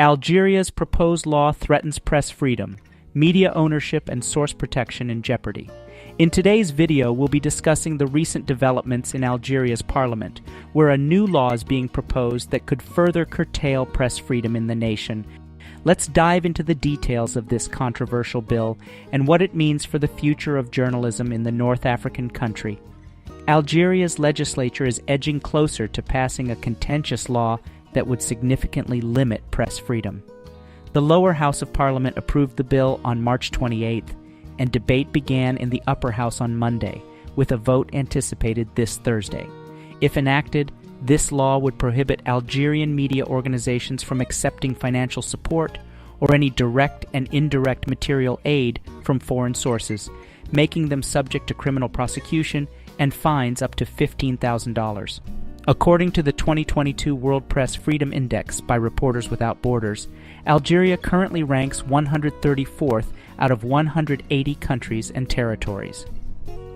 Algeria's proposed law threatens press freedom, media ownership, and source protection in jeopardy. In today's video, we'll be discussing the recent developments in Algeria's parliament, where a new law is being proposed that could further curtail press freedom in the nation. Let's dive into the details of this controversial bill and what it means for the future of journalism in the North African country. Algeria's legislature is edging closer to passing a contentious law that would significantly limit press freedom. The lower house of parliament approved the bill on March 28th, and debate began in the upper house on Monday, with a vote anticipated this Thursday. If enacted, this law would prohibit Algerian media organizations from accepting financial support or any direct and indirect material aid from foreign sources, making them subject to criminal prosecution and fines up to $15,000. According to the 2022 World Press Freedom Index by Reporters Without Borders, Algeria currently ranks 134th out of 180 countries and territories.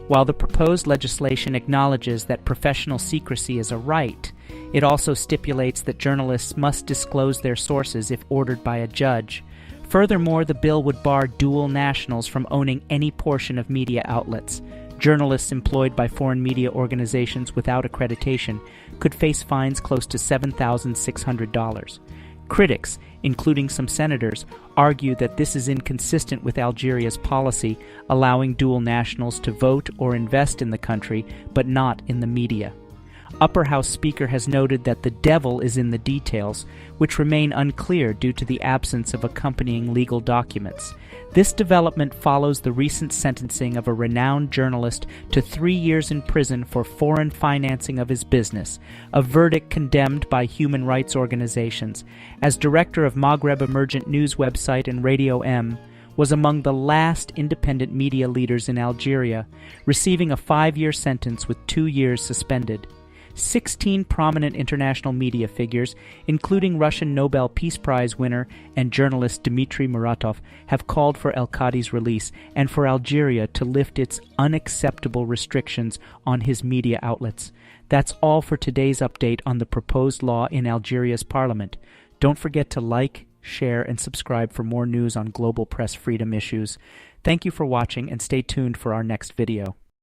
While the proposed legislation acknowledges that professional secrecy is a right, it also stipulates that journalists must disclose their sources if ordered by a judge. Furthermore, the bill would bar dual nationals from owning any portion of media outlets. Journalists employed by foreign media organizations without accreditation could face fines close to $7,600. Critics, including some senators, argue that this is inconsistent with Algeria's policy allowing dual nationals to vote or invest in the country, but not in the media. Upper House Speaker has noted that the devil is in the details, which remain unclear due to the absence of accompanying legal documents. This development follows the recent sentencing of a renowned journalist to 3 years in prison for foreign financing of his business, a verdict condemned by human rights organizations. As director of Maghreb Emergent News website and Radio M, was among the last independent media leaders in Algeria, receiving a 5-year sentence with 2 years suspended. 16 prominent international media figures, including Russian Nobel Peace Prize winner and journalist Dmitry Muratov, have called for El-Kadi's release and for Algeria to lift its unacceptable restrictions on his media outlets. That's all for today's update on the proposed law in Algeria's parliament. Don't forget to like, share, and subscribe for more news on global press freedom issues. Thank you for watching, and stay tuned for our next video.